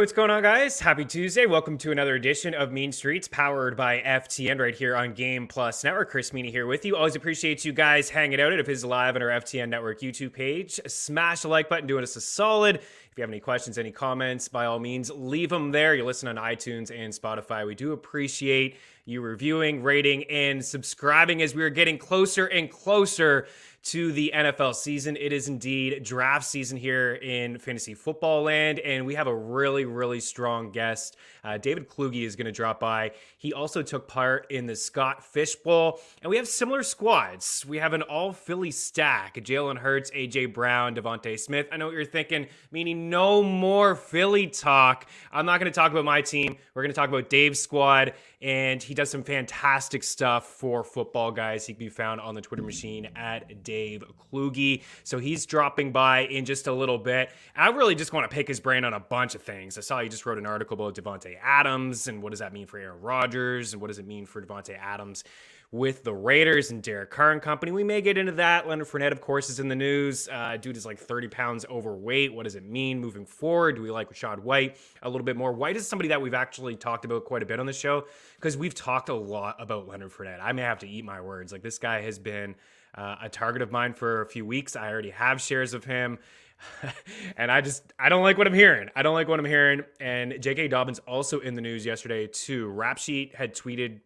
What's going on, guys? Happy Tuesday. Welcome to another edition of Mean Streets, powered by FTN right here on Game Plus Network. Chris Meaney here with you. Always appreciate you guys hanging out at If Live on our FTN Network YouTube page. Smash the like button, doing us a solid. If you have any questions, any comments, by all means, leave them there. You listen on iTunes and Spotify. We do appreciate you reviewing, rating, and subscribing as we are getting closer and closer to the NFL season. It is indeed draft season here in fantasy football land, and we have a really strong guest. David Kluge is going to drop by. He also took part in the Scott Fish Bowl, and we have similar squads. We have an all-Philly stack: Jalen Hurts, A.J. Brown, DeVonta Smith. I know what you're thinking, meaning no more Philly talk. I'm not going to talk about my team. We're going to talk about Dave's squad, and he does some fantastic stuff for football guys. He can be found on the Twitter machine at Dave Kluge. So he's dropping by in just a little bit. I really just want to pick his brain on a bunch of things. I saw he just wrote an article about Davante Adams, and what does that mean for Aaron Rodgers, and what does it mean for Davante Adams with the Raiders and Derek Carr and company. We may get into that. Leonard Fournette, of course, is in the news. Dude is like 30 pounds overweight. What does it mean moving forward? Do we like Rashaad White a little bit more? White is somebody that we've actually talked about quite a bit on the show because we've talked a lot about Leonard Fournette. I may have to eat my words. Like, this guy has been a target of mine for a few weeks. I already have shares of him. And I don't like what I'm hearing. And J.K. Dobbins also in the news yesterday too. Rap Sheet had tweeted,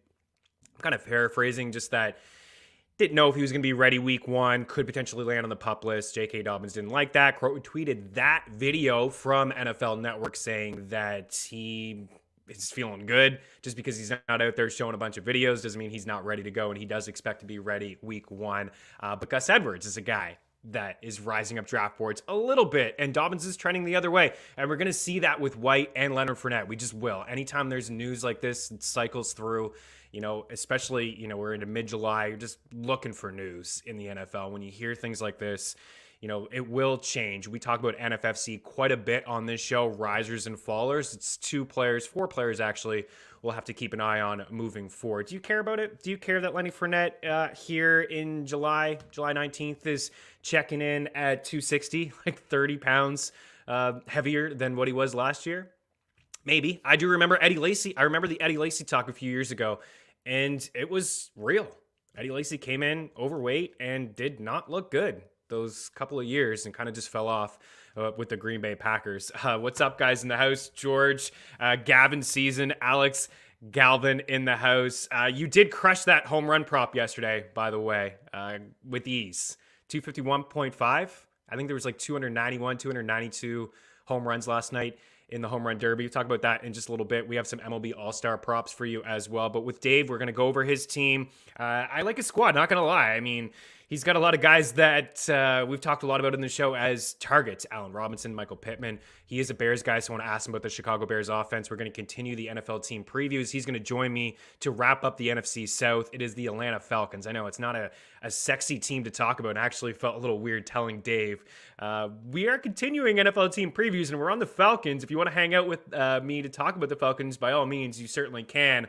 I'm kind of paraphrasing, just that didn't know if he was going to be ready week one, could potentially land on the PUP list. J.K. Dobbins didn't like that. Tweeted that video from NFL Network saying that he is feeling good. Just because he's not out there showing a bunch of videos doesn't mean he's not ready to go, and he does expect to be ready week one. But Gus Edwards is a guy that is rising up draft boards a little bit, and Dobbins is trending the other way. And we're going to see that with White and Leonard Fournette. We just will. Anytime there's news like this, it cycles through, especially, we're into mid-July, you're just looking for news in the NFL. When you hear things like this, it will change. We talk about NFFC quite a bit on this show, risers and fallers. It's 4 players actually we'll have to keep an eye on moving forward. Do you care about it? Do you care that Lenny Fournette here in July 19th is checking in at 260, like 30 pounds heavier than what he was last year? Maybe. I do remember Eddie Lacy. I remember the Eddie Lacy talk a few years ago, and it was real. Eddie Lacy came in overweight and did not look good those couple of years and kind of just fell off with the Green Bay Packers. What's up, guys in the house? George, Gavin Season, Alex Galvin in the house. You did crush that home run prop yesterday, by the way, with ease. 251.5. I think there was like 291, 292 home runs last night in the home run derby. We'll talk about that in just a little bit. We have some MLB All-Star props for you as well. But with Dave, we're going to go over his team. I like his squad, not going to lie. I mean, he's got a lot of guys that we've talked a lot about in the show as targets. Allen Robinson, Michael Pittman. He is a Bears guy, so I want to ask him about the Chicago Bears offense. We're going to continue the NFL team previews. He's going to join me to wrap up the NFC South. It is the Atlanta Falcons. I know it's not a sexy team to talk about, and I actually felt a little weird telling Dave. We are continuing NFL team previews, and we're on the Falcons. If you want to hang out with me to talk about the Falcons, by all means, you certainly can.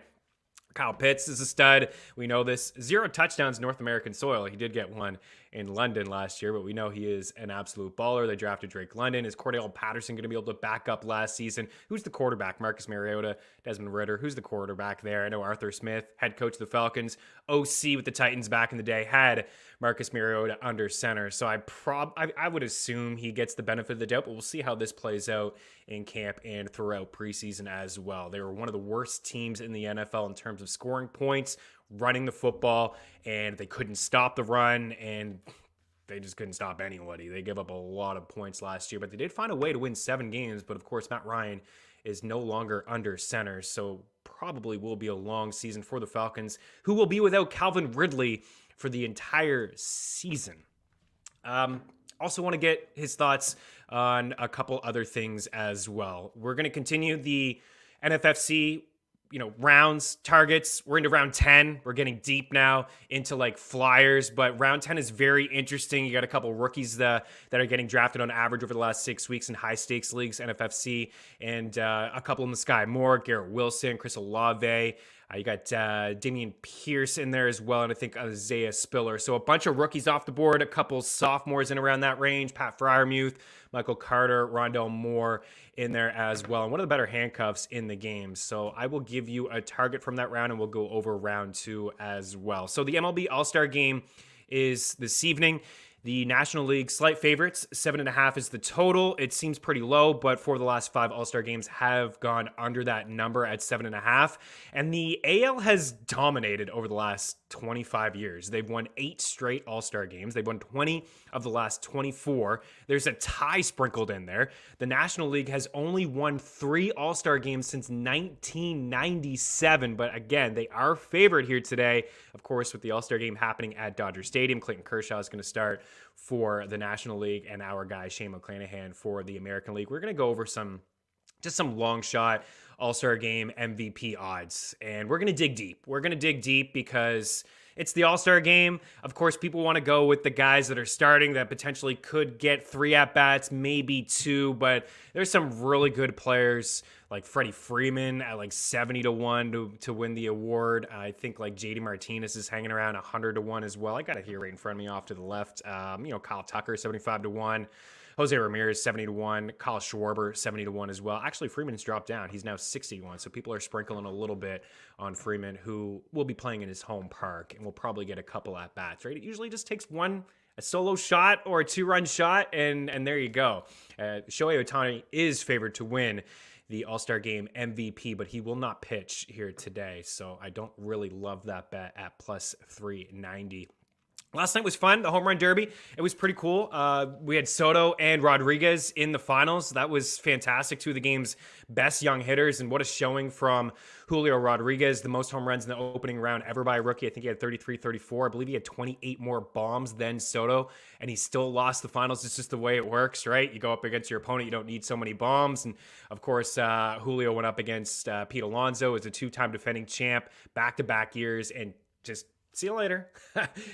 Kyle Pitts is a stud. We know this. 0 touchdowns North American soil. He did get one in London last year, but we know he is an absolute baller. They drafted Drake London. Is Cordell Patterson going to be able to back up last season? Who's the quarterback? Marcus Mariota, Desmond Ridder. Who's the quarterback there? I know Arthur Smith, head coach of the Falcons, OC with the Titans back in the day, had Marcus Mariota under center. So I would assume he gets the benefit of the doubt, but we'll see how this plays out in camp and throughout preseason as well. They were one of the worst teams in the NFL in terms of scoring points, running the football, and they couldn't stop the run, and they just couldn't stop anybody. They gave up a lot of points last year, but they did find a way to win 7 games. But of course, Matt Ryan is no longer under center, so probably will be a long season for the Falcons, who will be without Calvin Ridley for the entire season. Also want to get his thoughts on a couple other things as well. We're going to continue the NFFC, rounds, targets. We're into round 10. We're getting deep now into like flyers, but round 10 is very interesting. You got a couple rookies that are getting drafted on average over the last 6 weeks in high stakes leagues, NFFC, and a couple in the sky. Moore, Garrett Wilson, Chris Olave. You got Damian Pierce in there as well, and I think Isaiah Spiller. So a bunch of rookies off the board, a couple sophomores in around that range, Pat Freiermuth, Michael Carter, Rondell Moore in there as well, and one of the better handcuffs in the game. So I will give you a target from that round, and we'll go over round 2 as well. So the MLB All-Star Game is this evening. The National League slight favorites, 7.5 is the total. It seems pretty low, but for the last 5 All-Star games have gone under that number at 7.5. And the AL has dominated over the last 25 years. They've won 8 straight All-Star games. They've won 20 of the last 24. There's a tie sprinkled in there. The National League has only won 3 All-Star games since 1997. But again, they are favored here today. Of course, with the All-Star game happening at Dodger Stadium, Clayton Kershaw is going to start for the National League, and our guy Shane McClanahan for the American League. We're going to go over some long shot All-Star Game MVP odds, and we're going to dig deep. We're going to dig deep because it's the All-Star Game. Of course, people want to go with the guys that are starting that potentially could get 3 at-bats, maybe 2, but there's some really good players like Freddie Freeman at like 70-1 to win the award. I think like JD Martinez is hanging around 100-1 as well. I got it here right in front of me off to the left. Kyle Tucker, 75-1. Jose Ramirez, 70-1. Kyle Schwarber, 70-1 as well. Actually, Freeman's dropped down. He's now 60-1. So people are sprinkling a little bit on Freeman, who will be playing in his home park and will probably get a couple at-bats, right? It usually just takes a solo shot or a 2-run shot, and there you go. Shohei Ohtani is favored to win the All-Star Game MVP, but he will not pitch here today. So I don't really love that bet at plus 390. Last night was fun, the Home Run Derby. It was pretty cool. We had Soto and Rodriguez in the finals. That was fantastic. 2 of the game's best young hitters, and what a showing from Julio Rodriguez, the most home runs in the opening round ever by a rookie. I think he had 33, 34. I believe he had 28 more bombs than Soto, and he still lost the finals. It's just the way it works, right? You go up against your opponent, you don't need so many bombs. And of course, Julio went up against Pete Alonso as a 2-time defending champ, back-to-back years, and just see you later.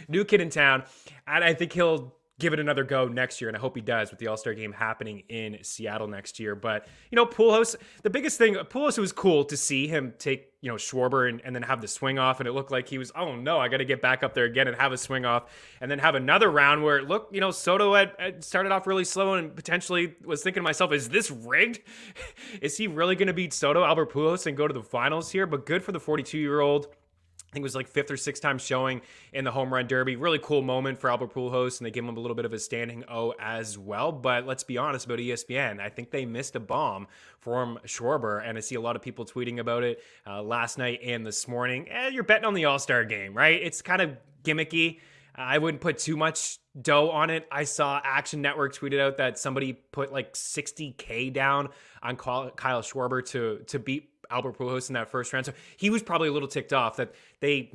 New kid in town. And I think he'll give it another go next year, and I hope he does with the All-Star Game happening in Seattle next year. But, Pujols, the biggest thing, Pujols, it was cool to see him take, Schwarber and then have the swing off, and it looked like he was, oh no, I got to get back up there again and have a swing off, and then have another round where it looked, Soto had started off really slow and potentially was thinking to myself, is this rigged? Is he really going to beat Soto, Albert Pujols, and go to the finals here? But good for the 42-year-old. I think it was like 5th or 6th time showing in the Home Run Derby. Really cool moment for Albert Pujols, and they gave him a little bit of a standing O as well. But let's be honest about ESPN. I think they missed a bomb from Schwarber, and I see a lot of people tweeting about it last night and this morning. You're betting on the All-Star Game, right? It's kind of gimmicky. I wouldn't put too much dough on it. I saw Action Network tweeted out that somebody put like $60K down on Kyle Schwarber to beat Albert Pujols in that first round. So he was probably a little ticked off that they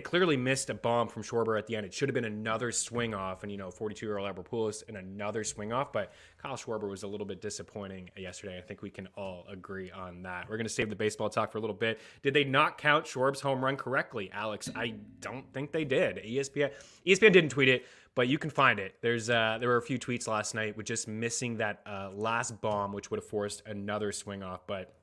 clearly missed a bomb from Schwarber at the end. It should have been another swing off, and 42-year-old Albert Pujols and another swing off, but Kyle Schwarber was a little bit disappointing yesterday. I think we can all agree on that. We're going to save the baseball talk for a little bit. Did they not count Schwarb's home run correctly, Alex? I don't think they did. ESPN didn't tweet it, but you can find it. There were a few tweets last night with just missing that last bomb, which would have forced another swing off, but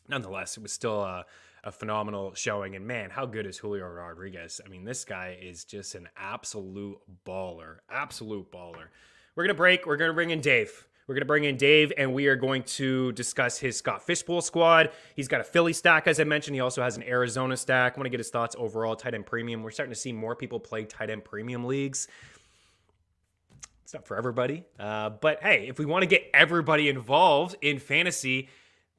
nonetheless, it was still a phenomenal showing. And man, how good is Julio Rodriguez? I mean, this guy is just an absolute baller. Absolute baller. We're going to break. We're going to bring in Dave. And we are going to discuss his Scott Fishbowl squad. He's got a Philly stack, as I mentioned. He also has an Arizona stack. I want to get his thoughts overall. Tight end premium. We're starting to see more people play tight end premium leagues. It's not for everybody. But hey, if we want to get everybody involved in fantasy,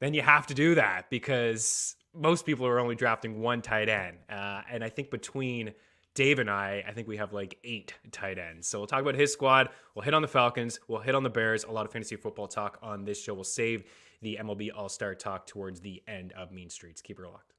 then you have to do that, because most people are only drafting 1 tight end. And I think between Dave and I think we have like 8 tight ends. So we'll talk about his squad. We'll hit on the Falcons. We'll hit on the Bears. A lot of fantasy football talk on this show. We'll save the MLB All-Star talk towards the end of Mean Streets. Keep it locked.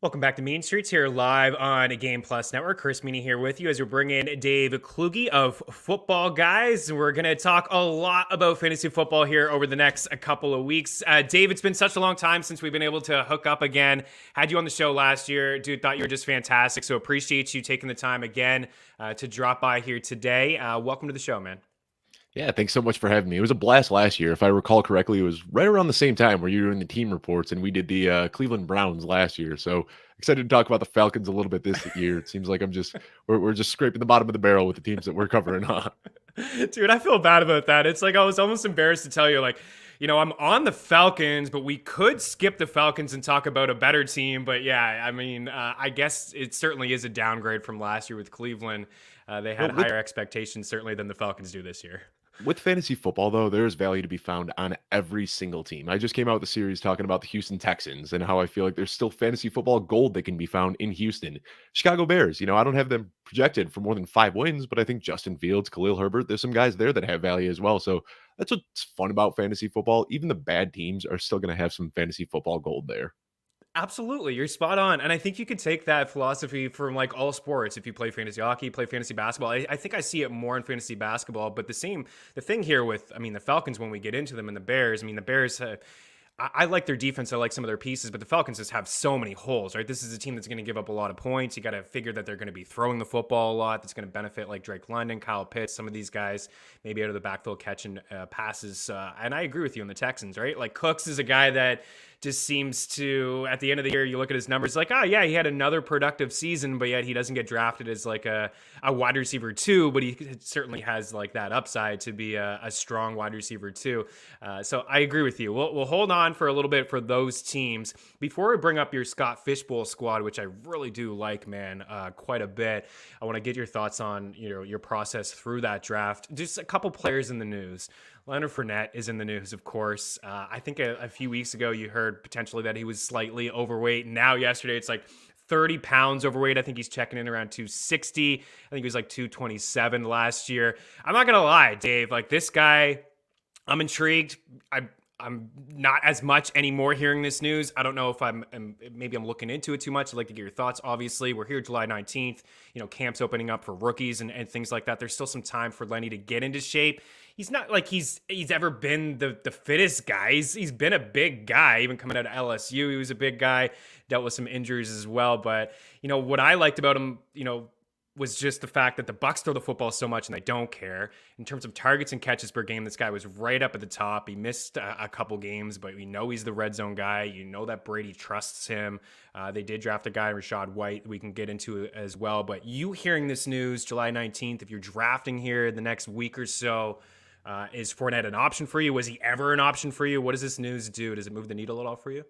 Welcome back to Mean Streets here live on a Game Plus Network. Chris Meaney here with you as we bring in Dave Kluge of Football Guys. We're going to talk a lot about fantasy football here over the next couple of weeks. Dave, it's been such a long time since we've been able to hook up again. Had you on the show last year. Dude, thought you were just fantastic. So appreciate you taking the time again to drop by here today. Welcome to the show, man. Yeah, thanks so much for having me. It was a blast last year. If I recall correctly, it was right around the same time where you were doing the team reports, and we did the Cleveland Browns last year. So excited to talk about the Falcons a little bit this year. It seems like we're just scraping the bottom of the barrel with the teams that we're covering. Dude, I feel bad about that. It's like I was almost embarrassed to tell you, like, I'm on the Falcons, but we could skip the Falcons and talk about a better team. But yeah, I mean, I guess it certainly is a downgrade from last year with Cleveland. They had higher expectations certainly than the Falcons do this year. With fantasy football, though, there's value to be found on every single team. I just came out with a series talking about the Houston Texans and how I feel like there's still fantasy football gold that can be found in Houston. Chicago Bears, I don't have them projected for more than 5 wins, but I think Justin Fields, Khalil Herbert, there's some guys there that have value as well. So that's what's fun about fantasy football. Even the bad teams are still going to have some fantasy football gold there. Absolutely. You're spot on. And I think you could take that philosophy from like all sports. If you play fantasy hockey, play fantasy basketball, I think I see it more in fantasy basketball. But the thing here with, the Falcons, when we get into them and the Bears, the Bears, I like their defense. I like some of their pieces, but the Falcons just have so many holes, right? This is a team that's going to give up a lot of points. You got to figure that they're going to be throwing the football a lot. That's going to benefit like Drake London, Kyle Pitts, some of these guys maybe out of the backfield catching passes. And I agree with you on the Texans, right? Like Cooks is a guy that just seems to, at the end of the year, you look at his numbers like, oh yeah, he had another productive season, but yet he doesn't get drafted as like a wide receiver 2, but he certainly has like that upside to be a strong wide receiver 2. So I agree with you. We'll hold on for a little bit for those teams. Before we bring up your Scott Fishbowl squad, which I really do like, man, quite a bit, I want to get your thoughts on your process through that draft. Just a couple players in the news. Leonard Fournette is in the news, of course. I think a few weeks ago you heard potentially that he was slightly overweight. Now, yesterday, it's like 30 pounds overweight. I think he's checking in around 260. I think he was like 227 last year. I'm not going to lie, Dave. Like this guy, I'm intrigued. I'm not as much anymore hearing this news. I don't know if maybe I'm looking into it too much. I'd like to get your thoughts. Obviously, we're here July 19th. Camp's opening up for rookies and things like that. There's still some time for Lenny to get into shape. He's not like he's ever been the fittest guy. He's been a big guy, even coming out of LSU. He was a big guy, dealt with some injuries as well. But, what I liked about him, was just the fact that the Bucs throw the football so much and they don't care. In terms of targets and catches per game, this guy was right up at the top. He missed a couple games, but we know he's the red zone guy. You know that Brady trusts him. They did draft a guy, Rashaad White, we can get into as well. But you hearing this news July 19th, if you're drafting here the next week or so, is Fournette an option for you? Was he ever an option for you? What does this news do? Does it move the needle at all for you?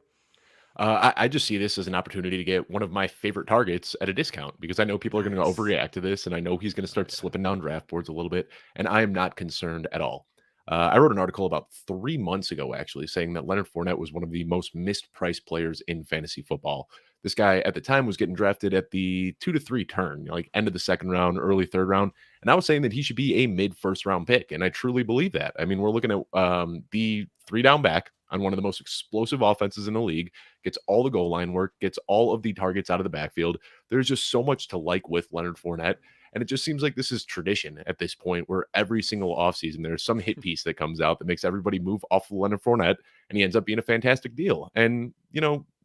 I just see this as an opportunity to get one of my favorite targets at a discount because I know people are going to overreact to this, and I know he's going to start slipping down draft boards a little bit, and I am not concerned at all. I wrote an article about 3 months ago, actually, saying that Leonard Fournette was one of the most mispriced players in fantasy football. This guy at the time was getting drafted at the 2 to 3 turn, like end of the second round, early third round. And I was saying that he should be a mid first round pick. And I truly believe that. I mean, we're looking at the 3 down back on one of the most explosive offenses in the league, gets all the goal line work, gets all of the targets out of the backfield. There's just so much to like with Leonard Fournette. And it just seems like this is tradition at this point where every single offseason there's some hit piece that comes out that makes everybody move off of Leonard Fournette, and he ends up being a fantastic deal. And,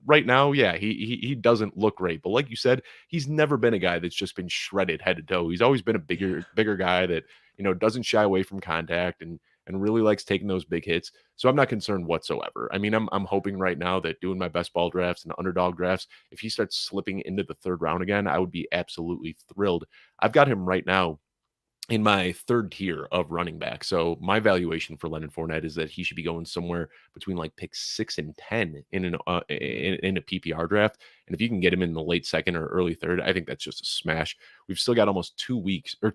right now, yeah, he doesn't look great. But like you said, he's never been a guy that's just been shredded head to toe. He's always been a bigger guy that, doesn't shy away from contact and really likes taking those big hits. So I'm not concerned whatsoever. I mean, I'm hoping right now that doing my best ball drafts and underdog drafts, if he starts slipping into the third round again, I would be absolutely thrilled. I've got him right now in my third tier of running back. So my valuation for Leonard Fournette is that he should be going somewhere between like pick 6 and 10 in a PPR draft. And if you can get him in the late second or early third, I think that's just a smash. We've still got almost 2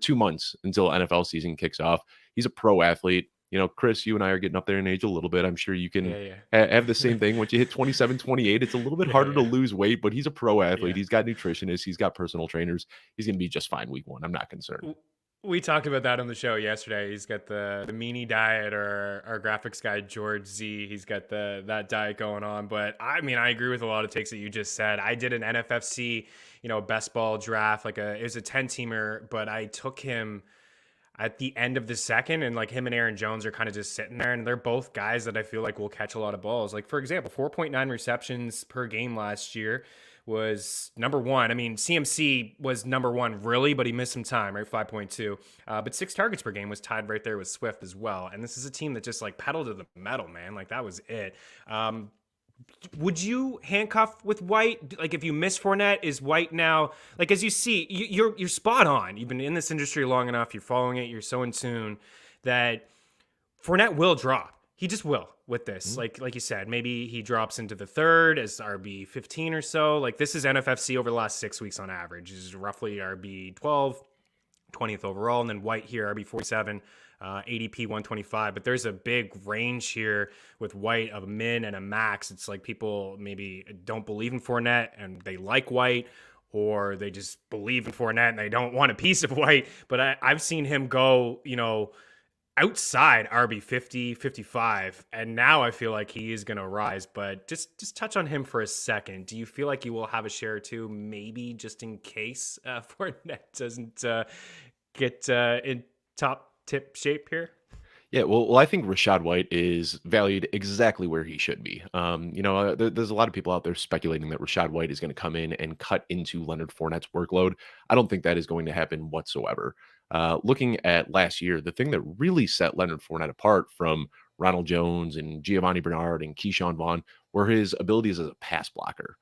months until NFL season kicks off. He's a pro athlete. Chris, you and I are getting up there in age a little bit. I'm sure you can have the same thing. Once you hit 27, 28, it's a little bit harder to lose weight, but he's a pro athlete. He's got nutritionists. He's got personal trainers. He's going to be just fine week 1. I'm not concerned. We talked about that on the show yesterday. He's got the Meaney diet, or our graphics guy George Z. He's got that diet going on. But I mean, I agree with a lot of takes that you just said. I did an NFFC, best ball draft, it was a 10-teamer, but I took him at the end of the second, and like him and Aaron Jones are kind of just sitting there, and they're both guys that I feel like will catch a lot of balls. Like, for example, 4.9 receptions per game last year was number one. I mean, CMC was number one, really, but he missed some time, right? 5.2. But 6 targets per game was tied right there with Swift as well. And this is a team that just like pedaled to the metal, man. Like, that was it. Would you handcuff with White? Like, if you miss Fournette, is White now, like, as you see, you're spot on. You've been in this industry long enough. You're following it. You're so in tune that Fournette will drop. He just will with this. Like you said, maybe he drops into the third as RB 15 or so. Like, this is NFFC over the last 6 weeks on average. This is roughly RB 12, 20th overall. And then White here, RB 47, ADP 125. But there's a big range here with White of a min and a max. It's like people maybe don't believe in Fournette and they like White, or they just believe in Fournette and they don't want a piece of White. But I've seen him go, outside RB 50, 55, and now I feel like he is going to rise. But just touch on him for a second. Do you feel like you will have a share or two, maybe just in case Fournette doesn't get in top tip shape here? Yeah, well, I think Rashaad White is valued exactly where he should be. There's a lot of people out there speculating that Rashaad White is going to come in and cut into Leonard Fournette's workload. I don't think that is going to happen whatsoever. Looking at last year, the thing that really set Leonard Fournette apart from Ronald Jones and Giovanni Bernard and Keyshawn Vaughn were his abilities as a pass blocker.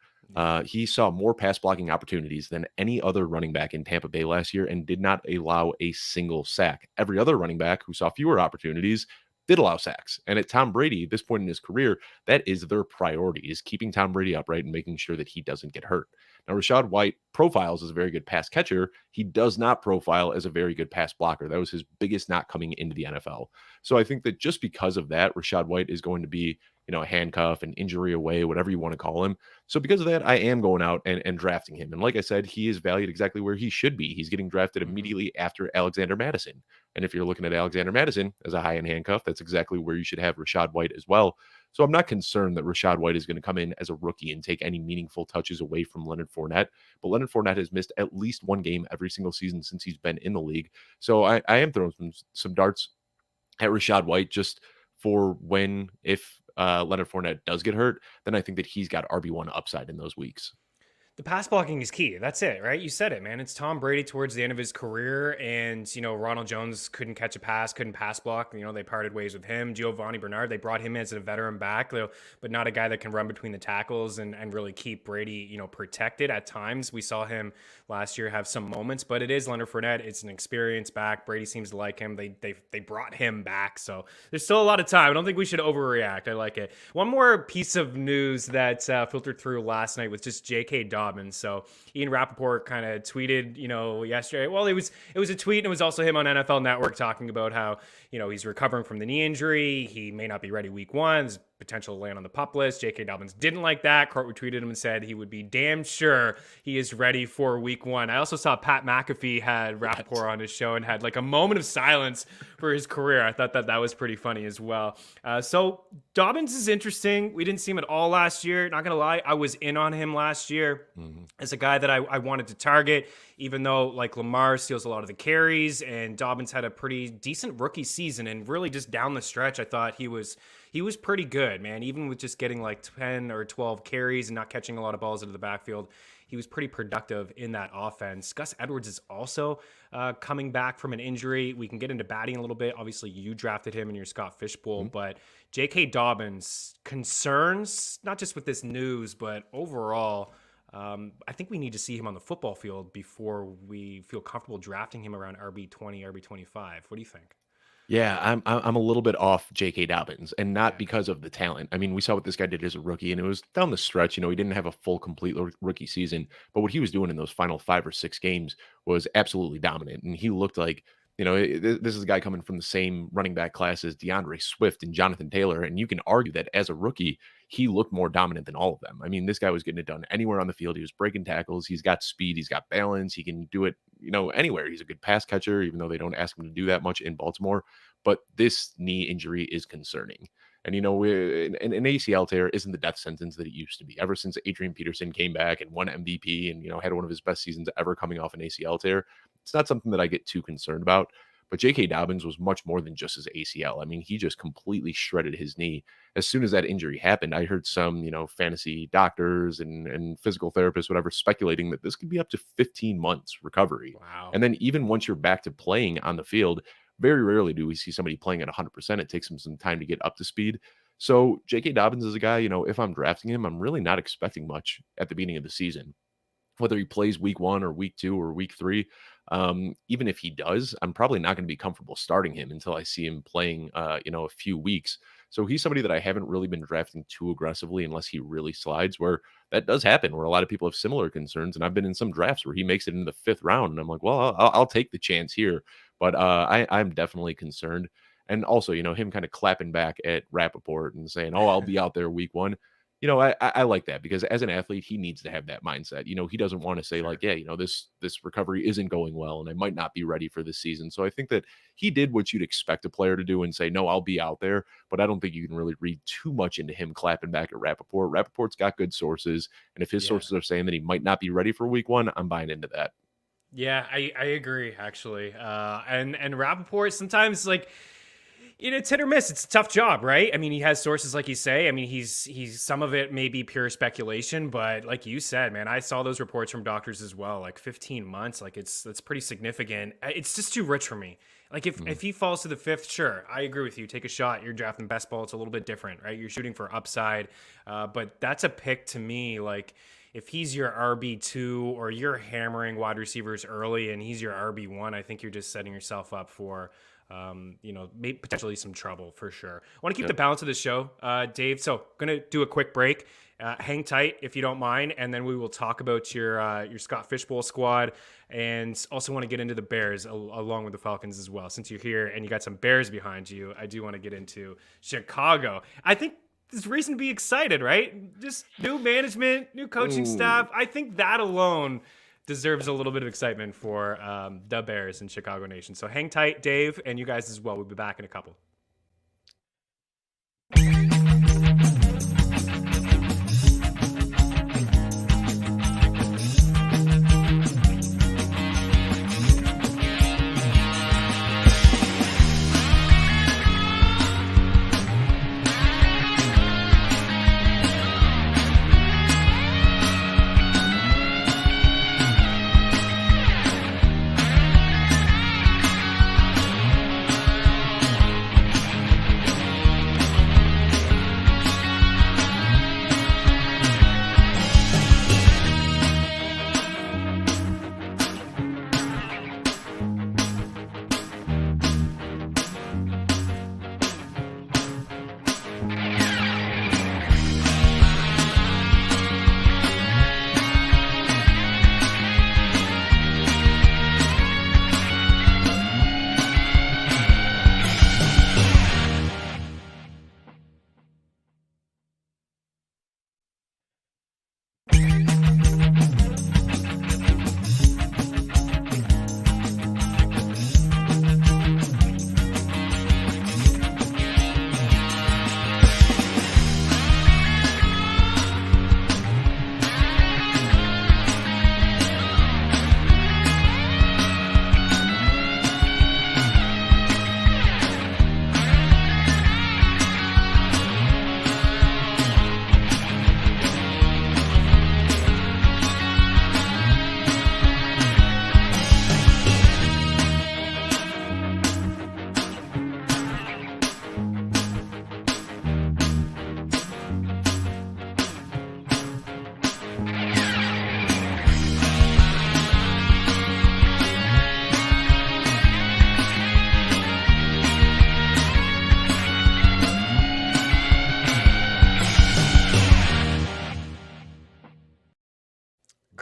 He saw more pass blocking opportunities than any other running back in Tampa Bay last year and did not allow a single sack. Every other running back who saw fewer opportunities did allow sacks. And at Tom Brady, at this point in his career, that is their priority, is keeping Tom Brady upright and making sure that he doesn't get hurt. Now, Rashaad White profiles as a very good pass catcher. He does not profile as a very good pass blocker. That was his biggest knock coming into the NFL. So I think that just because of that, Rashaad White is going to be, a handcuff, an injury away, whatever you want to call him. So because of that, I am going out and drafting him. And like I said, he is valued exactly where he should be. He's getting drafted immediately after Alexander Mattison. And if you're looking at Alexander Mattison as a high-end handcuff, that's exactly where you should have Rashaad White as well. So I'm not concerned that Rashaad White is going to come in as a rookie and take any meaningful touches away from Leonard Fournette. But Leonard Fournette has missed at least one game every single season since he's been in the league. So I am throwing some darts at Rashaad White just for if Leonard Fournette does get hurt, then I think that he's got RB1 upside in those weeks. The pass blocking is key. That's it, right? You said it, man. It's Tom Brady towards the end of his career, and, Ronald Jones couldn't catch a pass, couldn't pass block. They parted ways with him. Giovanni Bernard, they brought him as a veteran back, but not a guy that can run between the tackles and really keep Brady, protected at times. We saw him last year have some moments, but it is Leonard Fournette. It's an experienced back. Brady seems to like him. They brought him back, so there's still a lot of time. I don't think we should overreact. I like it. One more piece of news that filtered through last night was just J.K. Dobbins. So Ian Rappaport kind of tweeted, yesterday. Well, it was a tweet, and it was also him on NFL Network talking about how, he's recovering from the knee injury. He may not be ready week 1. There's potential to land on the PUP list. J.K. Dobbins didn't like that. Court retweeted him and said he would be damn sure he is ready for week 1. I also saw Pat McAfee had Rappaport on his show and had like a moment of silence for his career. I thought that was pretty funny as well. So Dobbins is interesting. We didn't see him at all last year. Not going to lie, I was in on him last year as a guy that I wanted to target, even though like Lamar steals a lot of the carries and Dobbins had a pretty decent rookie season, and really just down the stretch, I thought he was pretty good, man. Even with just getting like 10 or 12 carries and not catching a lot of balls into the backfield, he was pretty productive in that offense. Gus Edwards is also coming back from an injury. We can get into batting a little bit. Obviously, you drafted him in your Scott Fishbowl, but J.K. Dobbins, concerns, not just with this news, but overall, I think we need to see him on the football field before we feel comfortable drafting him around RB20, RB25. What do you think? Yeah, I'm a little bit off J.K. Dobbins, and not because of the talent. I mean, we saw what this guy did as a rookie, and it was down the stretch. He didn't have a full, complete rookie season, but what he was doing in those final 5 or 6 games was absolutely dominant, and he looked like This is a guy coming from the same running back class as DeAndre Swift and Jonathan Taylor. And you can argue that as a rookie, he looked more dominant than all of them. I mean, this guy was getting it done anywhere on the field. He was breaking tackles. He's got speed. He's got balance. He can do it, anywhere. He's a good pass catcher, even though they don't ask him to do that much in Baltimore. But this knee injury is concerning. And, an ACL tear isn't the death sentence that it used to be. Ever since Adrian Peterson came back and won MVP and, had one of his best seasons ever coming off an ACL tear, it's not something that I get too concerned about. But J.K. Dobbins was much more than just his ACL. I mean, he just completely shredded his knee. As soon as that injury happened, I heard some, fantasy doctors and physical therapists, whatever, speculating that this could be up to 15 months recovery. Wow. And then even once you're back to playing on the field, very rarely do we see somebody playing at 100%. It takes them some time to get up to speed. So J.K. Dobbins is a guy, if I'm drafting him, I'm really not expecting much at the beginning of the season. Whether he plays week 1 or week 2 or week 3, even if he does, I'm probably not going to be comfortable starting him until I see him playing, a few weeks. So he's somebody that I haven't really been drafting too aggressively unless he really slides, where that does happen, where a lot of people have similar concerns. And I've been in some drafts where he makes it into the 5th round. And I'm like, well, I'll take the chance here. But I'm definitely concerned. And also, him kind of clapping back at Rappaport and saying, oh, I'll be out there week 1. I like that, because as an athlete, he needs to have that mindset. He doesn't want to say like, yeah, this recovery isn't going well and I might not be ready for this season. So I think that he did what you'd expect a player to do and say, no, I'll be out there. But I don't think you can really read too much into him clapping back at Rappaport. Rappaport's got good sources. And if his sources are saying that he might not be ready for week 1, I'm buying into that. Yeah, I agree, actually. And Rappaport sometimes, like, it's hit or miss. It's a tough job, right? I mean, he has sources, like you say. I mean, he's some of it may be pure speculation, but like you said, man, I saw those reports from doctors as well. Like 15 months, like that's pretty significant. It's just too rich for me. Like if he falls to the 5th, sure, I agree with you. Take a shot. You're drafting best ball. It's a little bit different, right? You're shooting for upside, but that's a pick to me. Like if he's your RB2 or you're hammering wide receivers early and he's your RB1, I think you're just setting yourself up for maybe potentially some trouble for sure. I want to keep the balance of the show, Dave. So going to do a quick break. Hang tight if you don't mind, and then we will talk about your Scott Fishbowl squad, and also want to get into the Bears along with the Falcons as well. Since you're here and you got some Bears behind you, I do want to get into Chicago. I think there's reason to be excited, right? Just new management, new coaching staff. I think that alone deserves a little bit of excitement for the Bears and Chicago Nation. So hang tight, Dave, and you guys as well. We'll be back in a couple.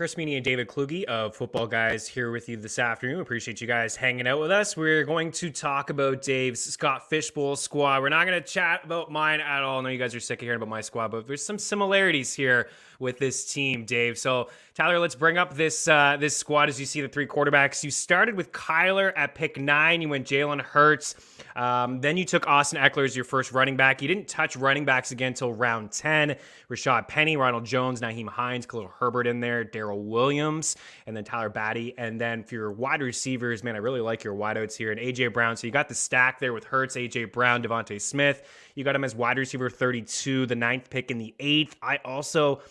Chris Meaney and David Kluge of Football Guys here with you this afternoon. Appreciate you guys hanging out with us. We're going to talk about Dave's Scott Fishbowl squad. We're not going to chat about mine at all. I know you guys are sick of hearing about my squad, but there's some similarities here with this team, Dave. So, Tyler, let's bring up this this squad as you see the three quarterbacks. You started with Kyler at pick 9. You went Jalen Hurts. Then you took Austin Eckler as your first running back. You didn't touch running backs again until round 10. Rashaad Penny, Ronald Jones, Naheem Hines, Khalil Herbert in there, Darrell Williams, and then Tyler Batty. And then for your wide receivers, man, I really like your wideouts here. And A.J. Brown. So you got the stack there with Hurts, A.J. Brown, DeVonta Smith. You got him as wide receiver 32, the 9th pick in the 8th. I also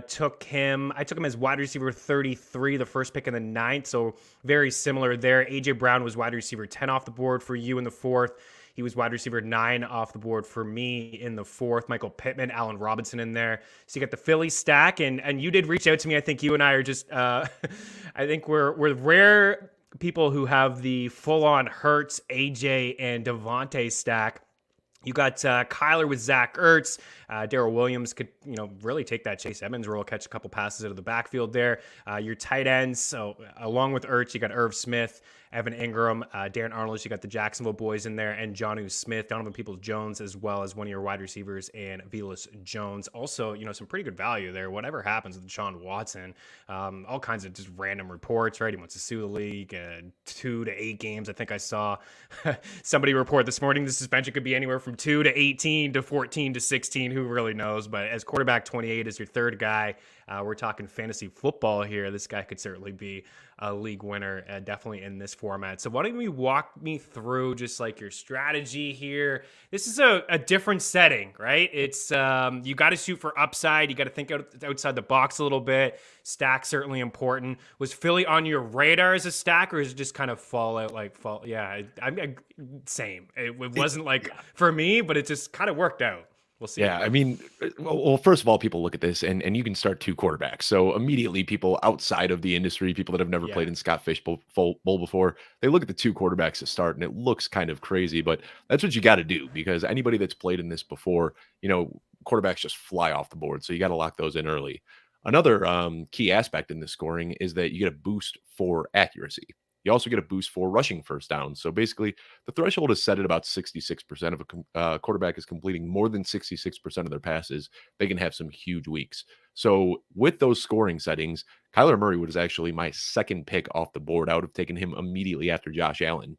took him as wide receiver 33, the first pick in the 9th. So very similar there. A.J. Brown was wide receiver 10 off the board for you in the 4th. He was wide receiver 9 off the board for me in the 4th. Michael Pittman, Allen Robinson in there. So you got the Philly stack, and you did reach out to me. I think you and I are just, I think we're rare people who have the full-on Hurts, AJ, and Devontae stack. You got Kyler with Zach Ertz. Darrell Williams could, really take that Chase Edmonds role, catch a couple passes out of the backfield there. Your tight ends, so along with Ertz, you got Irv Smith, Evan Ingram, Darren Arnold. You got the Jacksonville boys in there, and Jonnu Smith, Donovan Peoples-Jones, as well as one of your wide receivers, and Velus Jones. Also, some pretty good value there. Whatever happens with Deshaun Watson, all kinds of just random reports, right? He wants to sue the league, 2 to 8 games. I think I saw somebody report this morning the suspension could be anywhere from 2 to 18 to 14 to 16. Who really knows? But as quarterback 28 is your third guy. We're talking fantasy football here. This guy could certainly be a league winner, definitely in this format. So why don't you walk me through just like your strategy here? This is a different setting, right? It's you got to shoot for upside. You got to think outside the box a little bit. Stack certainly important. Was Philly on your radar as a stack, or is it just kind of fall? Yeah, I'm same. It wasn't for me, but it just kind of worked out. We'll see. Yeah, I mean, well, first of all, people look at this and you can start 2 quarterbacks. So immediately people outside of the industry, people that have never played in Scott Fishbowl before, they look at the 2 quarterbacks to start and it looks kind of crazy, but that's what you got to do because anybody that's played in this before, quarterbacks just fly off the board. So you got to lock those in early. Another key aspect in this scoring is that you get a boost for accuracy. You also get a boost for rushing first downs. So basically, the threshold is set at about 66% of a quarterback is completing more than 66% of their passes. They can have some huge weeks. So with those scoring settings, Kyler Murray was actually my 2nd pick off the board. I would have taken him immediately after Josh Allen.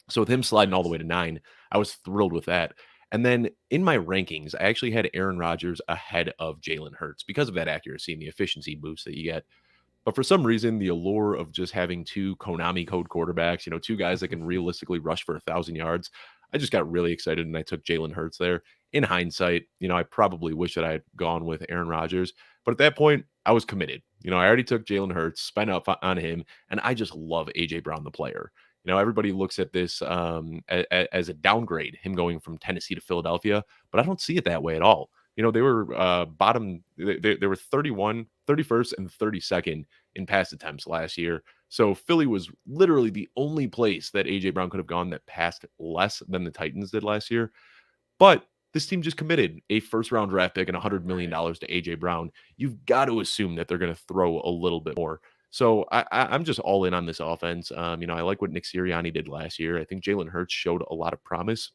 So with him sliding all the way to 9, I was thrilled with that. And then in my rankings, I actually had Aaron Rodgers ahead of Jalen Hurts because of that accuracy and the efficiency boost that you get. But for some reason, the allure of just having 2 Konami code quarterbacks, 2 guys that can realistically rush for 1,000 yards, I just got really excited and I took Jalen Hurts there. In hindsight, I probably wish that I had gone with Aaron Rodgers. But at that point, I was committed. I already took Jalen Hurts, spent up on him, and I just love A.J. Brown, the player. Everybody looks at this as a downgrade, him going from Tennessee to Philadelphia, but I don't see it that way at all. They were bottom. They were 31st, and 32nd in pass attempts last year. So Philly was literally the only place that A.J. Brown could have gone that passed less than the Titans did last year. But this team just committed a first-round draft pick and $100 million to A.J. Brown. You've got to assume that they're going to throw a little bit more. So I'm just all in on this offense. I like what Nick Sirianni did last year. I think Jalen Hurts showed a lot of promise.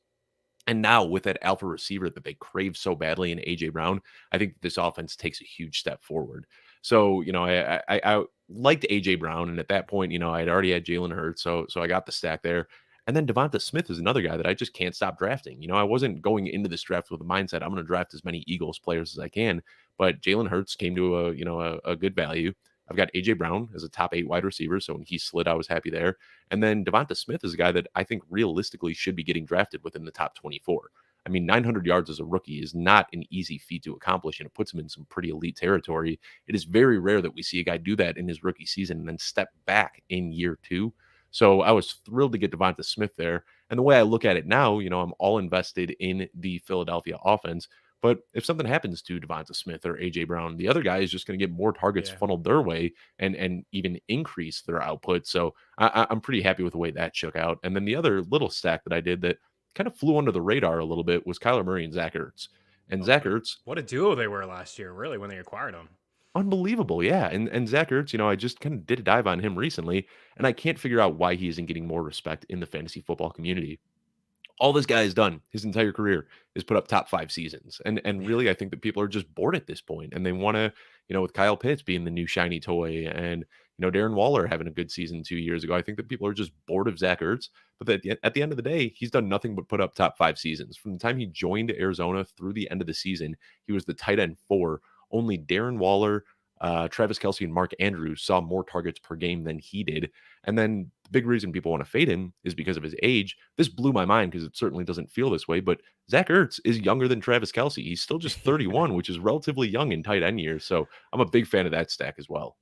And now with that alpha receiver that they crave so badly in A.J. Brown, I think this offense takes a huge step forward. So, I liked A.J. Brown. And at that point, I had already had Jalen Hurts. So I got the stack there. And then DeVonta Smith is another guy that I just can't stop drafting. I wasn't going into this draft with the mindset, I'm going to draft as many Eagles players as I can. But Jalen Hurts came to a good value. I've got A.J. Brown as a top 8 wide receiver. So when he slid, I was happy there. And then DeVonta Smith is a guy that I think realistically should be getting drafted within the top 24. I mean, 900 yards as a rookie is not an easy feat to accomplish, and it puts him in some pretty elite territory. It is very rare that we see a guy do that in his rookie season and then step back in year 2. So I was thrilled to get DeVonta Smith there. And the way I look at it now, I'm all invested in the Philadelphia offense. But if something happens to DeVonta Smith or A.J. Brown, the other guy is just going to get more targets funneled their way and even increase their output. So I'm pretty happy with the way that shook out. And then the other little stack that I did that kind of flew under the radar a little bit was Kyler Murray and Zach Ertz. And Zach Ertz. What a duo they were last year, really, when they acquired him. Unbelievable, yeah, and Zach Ertz, I just kind of did a dive on him recently, and I can't figure out why he isn't getting more respect in the fantasy football community. All this guy has done his entire career is put up top 5 seasons, and Yeah. really, I think that people are just bored at this point, and they wanna, with Kyle Pitts being the new shiny toy and, Darren Waller having a good season 2 years ago, I think that people are just bored of Zach Ertz, but at the end of the day, he's done nothing but put up top 5 seasons. From the time he joined Arizona through the end of the season, he was the tight end 4. Only Darren Waller, Travis Kelce, and Mark Andrews saw more targets per game than he did, and then the big reason people want to fade him is because of his age. This blew my mind because it certainly doesn't feel this way, but Zach Ertz is younger than Travis Kelce. He's still just 31, which is relatively young in tight end years. So I'm a big fan of that stack as well.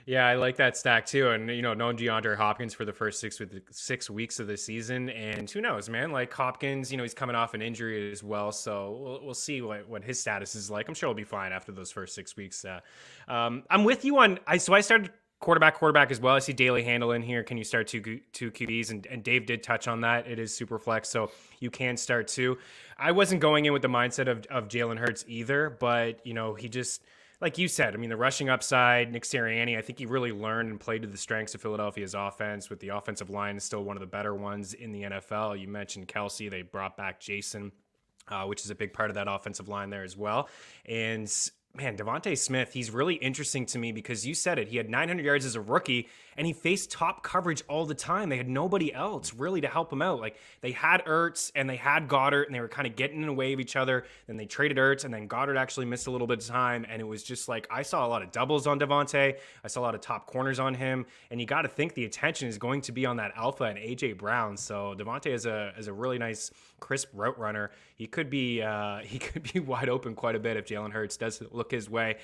Yeah, I like that stack too. And knowing DeAndre Hopkins for the first 6 weeks of the season, and who knows, man? Like Hopkins, he's coming off an injury as well, so we'll see what his status is like. I'm sure he'll be fine after those first 6 weeks. I'm with you on. I started quarterback as well. I see Daily Handle in here. Can you start two QBs? And Dave did touch on that. It is super flex, so you can start two. I wasn't going in with the mindset of Jalen Hurts either, but he just, like you said, I mean, the rushing upside, Nick Sirianni, I think he really learned and played to the strengths of Philadelphia's offense, with the offensive line is still one of the better ones in the NFL. You mentioned Kelce. They brought back Jason, which is a big part of that offensive line there as well. And man, DeVonta Smith, he's really interesting to me because you said it. He had 900 yards as a rookie, and he faced top coverage all the time. They had nobody else really to help him out. Like, they had Ertz and they had Goddard, and they were kind of getting in the way of each other. Then they traded Ertz, and then Goddard actually missed a little bit of time. And it was just like, I saw a lot of doubles on DeVonta. I saw a lot of top corners on him. And you got to think the attention is going to be on that alpha and A.J. Brown. So DeVonta is a really nice, crisp route runner. He could be wide open quite a bit if Jalen Hurts does look his way.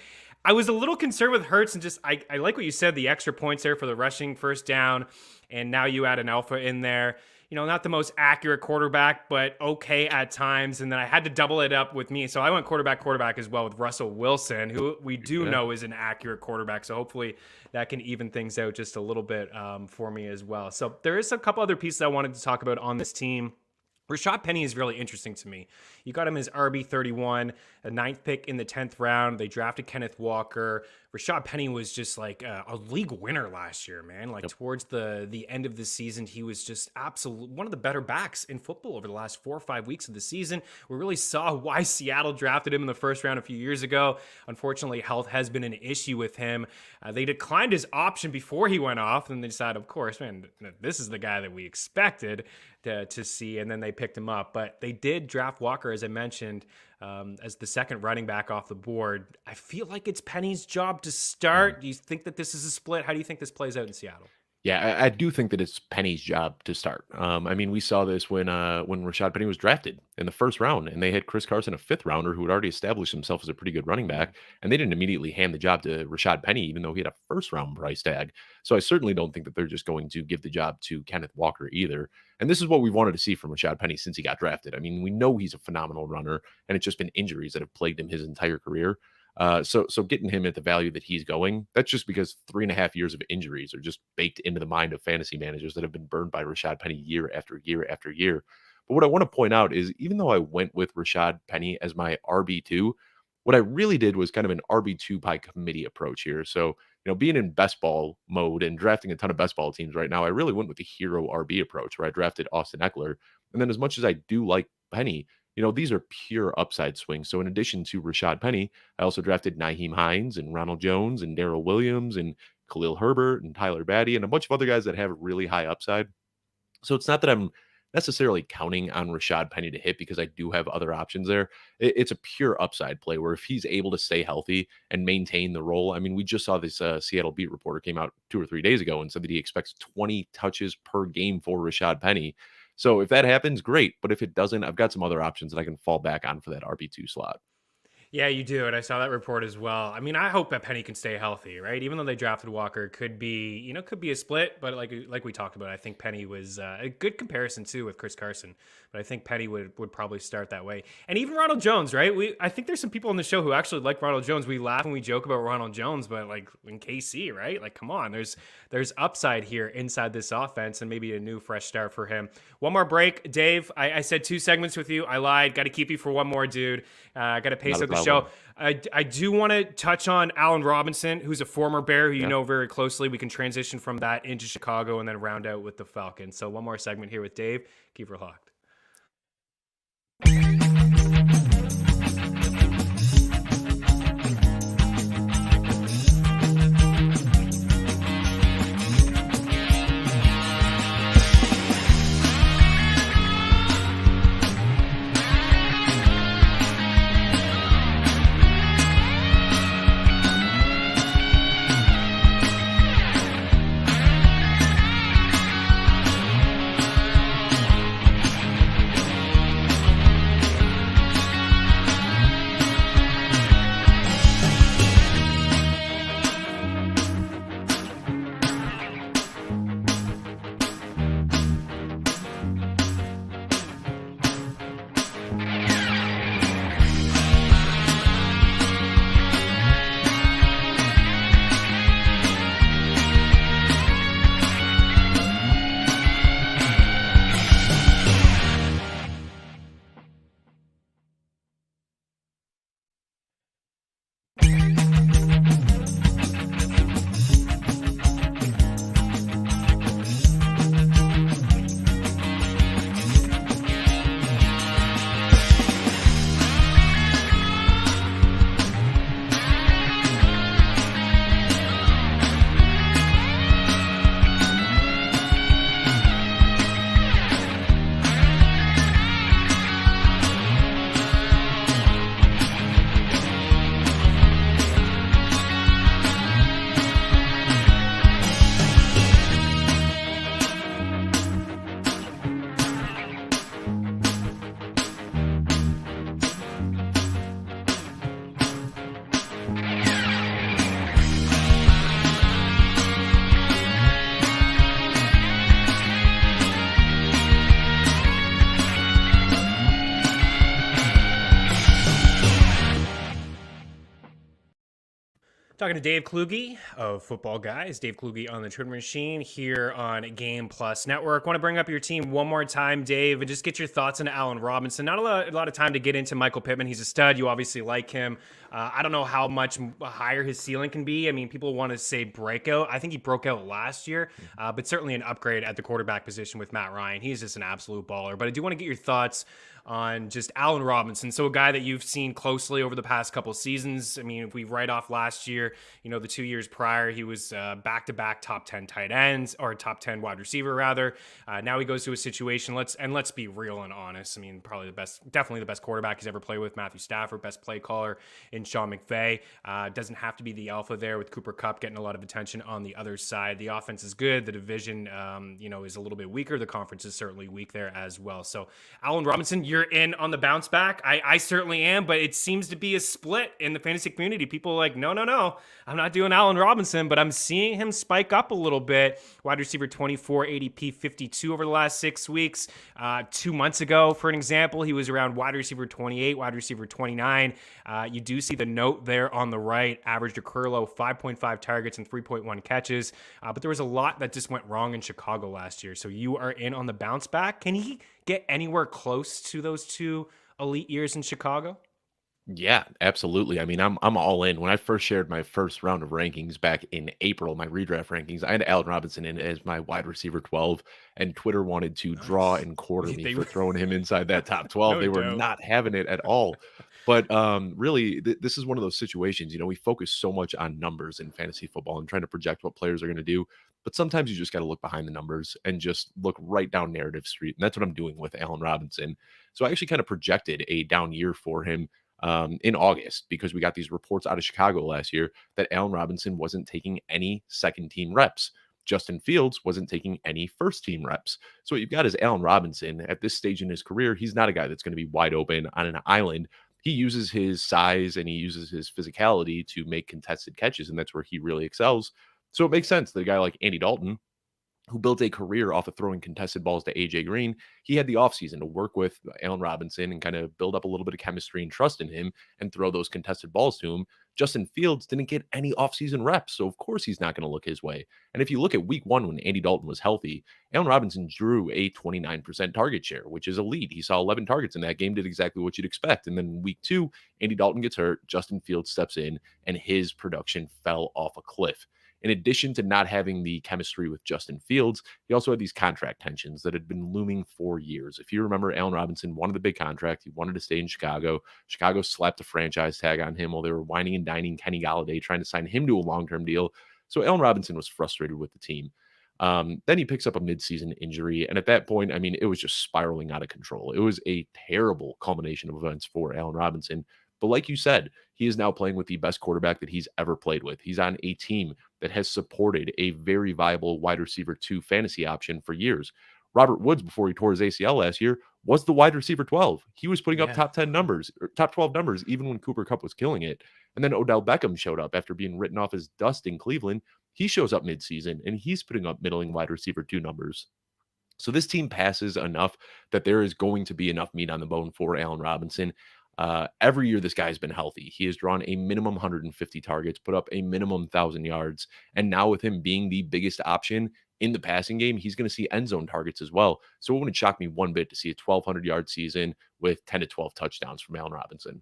I was a little concerned with Hurts, and just I like what you said, the extra points there for the rushing first down, and now you add an alpha in there. Not the most accurate quarterback, but okay at times. And then I had to double it up with me. So I went quarterback as well with Russell Wilson, who we do know is an accurate quarterback. So hopefully that can even things out just a little bit for me as well. So there is a couple other pieces I wanted to talk about on this team. Rashaad Penny is really interesting to me. You got him as RB31, a 9th pick in the 10th round. They drafted Kenneth Walker. Rashaad Penny was just like a league winner last year, man. Like towards the end of the season, he was just absolute one of the better backs in football over the last 4 or 5 weeks of the season. We really saw why Seattle drafted him in the first round a few years ago. Unfortunately, health has been an issue with him. They declined his option before he went off, and they decided, of course, man, this is the guy that we expected to see, and then they picked him up. But they did draft Walker, as I mentioned, as the second running back off the board. I feel like it's Penny's job to start. Do you think that this is a split? How do you think this plays out in Seattle? Yeah, I do think that it's Penny's job to start. I mean, we saw this when Rashaad Penny was drafted in the first round, and they had Chris Carson, a fifth rounder, who had already established himself as a pretty good running back, and they didn't immediately hand the job to Rashaad Penny, even though he had a first round price tag. So I certainly don't think that they're just going to give the job to Kenneth Walker either. And this is what we wanted to see from Rashaad Penny since he got drafted. I mean, we know he's a phenomenal runner, and it's just been injuries that have plagued him his entire career. So getting him at the value that he's going, that's just because 3.5 years of injuries are just baked into the mind of fantasy managers that have been burned by Rashaad Penny year after year after year. But what I want to point out is, even though I went with Rashaad Penny as my RB2, what I really did was kind of an RB2 by committee approach here. So, being in best ball mode and drafting a ton of best ball teams right now, I really went with the hero RB approach, where I drafted Austin Eckler. And then, as much as I do like Penny, these are pure upside swings. So in addition to Rashaad Penny, I also drafted Nyheim Hines and Ronald Jones and Darrell Williams and Khalil Herbert and Tyler Batty and a bunch of other guys that have really high upside. So it's not that I'm necessarily counting on Rashaad Penny to hit, because I do have other options there. It's a pure upside play where if he's able to stay healthy and maintain the role. I mean, we just saw this Seattle beat reporter came out 2 or 3 days ago and said that he expects 20 touches per game for Rashaad Penny. So if that happens, great. But if it doesn't, I've got some other options that I can fall back on for that RB2 slot. Yeah, you do. And I saw that report as well. I mean, I hope that Penny can stay healthy, right? Even though they drafted Walker, it could be, could be a split. But like we talked about, I think Penny was a good comparison too with Chris Carson. But I think Penny would probably start that way. And even Ronald Jones, right? I think there's some people on the show who actually like Ronald Jones. We laugh and we joke about Ronald Jones, but like in KC, right? Like, come on, there's upside here inside this offense, and maybe a new fresh start for him. One more break, Dave. I said 2 segments with you. I lied. Got to keep you for one more, dude. Got to pace out the the show. I do want to touch on Allen Robinson, who's a former Bear who you know very closely. We can transition from that into Chicago and then round out with the Falcons. So one more segment here with Dave. Keep her locked. Talking to Dave Kluge of Football Guys. Dave Kluge on the Twitter machine here on Game Plus Network. Want to bring up your team one more time, Dave, and just get your thoughts on Allen Robinson. Not a lot of time to get into Michael Pittman. He's a stud. You obviously like him. I don't know how much higher his ceiling can be. I mean, people want to say breakout. I think he broke out last year, but certainly an upgrade at the quarterback position with Matt Ryan. He's just an absolute baller. But I do want to get your thoughts on just Allen Robinson. So a guy that you've seen closely over the past couple of seasons. I mean, if we write off last year, the 2 years prior, he was back-to-back top 10 tight ends, or top 10 wide receiver rather. Now he goes to a situation, let's be real and honest. I mean, definitely the best quarterback he's ever played with, Matthew Stafford, best play caller in Sean McVay. Doesn't have to be the alpha there with Cooper Kupp getting a lot of attention on the other side. The offense is good. The division, is a little bit weaker. The conference is certainly weak there as well. So Allen Robinson, you're in on the bounce back. I certainly am, but it seems to be a split in the fantasy community. People are like, no, I'm not doing Allen Robinson, but I'm seeing him spike up a little bit. Wide receiver 24, ADP 52 over the last 6 weeks. 2 months ago, for an example, he was around wide receiver 28, wide receiver 29. You do see the note there on the right, averaged a career low 5.5 targets and 3.1 catches. But there was a lot that just went wrong in Chicago last year. So you are in on the bounce back. Can he get anywhere close to those two elite years in Chicago? Yeah, absolutely. I mean, I'm all in. When I first shared my first round of rankings back in April, my redraft rankings, I had Allen Robinson in as my wide receiver 12, and Twitter wanted to draw and quarter me for throwing him inside that top 12. No they were doubt. not having it at all. But really, this is one of those situations, we focus so much on numbers in fantasy football and trying to project what players are going to do. But sometimes you just got to look behind the numbers and just look right down narrative street. And that's what I'm doing with Allen Robinson. So I actually kind of projected a down year for him in August, because we got these reports out of Chicago last year that Allen Robinson wasn't taking any second team reps. Justin Fields wasn't taking any first team reps. So what you've got is Allen Robinson at this stage in his career. He's not a guy that's going to be wide open on an island. He uses his size and he uses his physicality to make contested catches, and that's where he really excels. So it makes sense that a guy like Andy Dalton, who built a career off of throwing contested balls to AJ Green. He had the offseason to work with Allen Robinson and kind of build up a little bit of chemistry and trust in him and throw those contested balls to him. Justin Fields didn't get any offseason reps, so of course he's not going to look his way. And if you look at week 1 when Andy Dalton was healthy, Allen Robinson drew a 29% target share, which is elite. He saw 11 targets in that game, did exactly what you'd expect. And then week 2, Andy Dalton gets hurt, Justin Fields steps in, and his production fell off a cliff. In addition to not having the chemistry with Justin Fields, he also had these contract tensions that had been looming for years. If you remember, Allen Robinson wanted the big contract. He wanted to stay in Chicago. Chicago slapped a franchise tag on him while they were whining and dining Kenny Golladay, trying to sign him to a long-term deal. So Allen Robinson was frustrated with the team. Then he picks up a midseason injury. And at that point, I mean, it was just spiraling out of control. It was a terrible culmination of events for Allen Robinson. But like you said, he is now playing with the best quarterback that he's ever played with. He's on a team that has supported a very viable wide receiver 2 fantasy option for years. Robert Woods, before he tore his ACL last year, was the wide receiver 12. He was putting up top 10 numbers, or top 12 numbers, even when Cooper Kupp was killing it. And then Odell Beckham showed up after being written off as dust in Cleveland. He shows up midseason, and he's putting up middling wide receiver 2 numbers. So this team passes enough that there is going to be enough meat on the bone for Allen Robinson. Every year this guy's been healthy. He has drawn a minimum 150 targets, put up a minimum 1,000 yards. And now with him being the biggest option in the passing game, he's going to see end zone targets as well. So it wouldn't shock me one bit to see a 1,200-yard season with 10 to 12 touchdowns from Allen Robinson.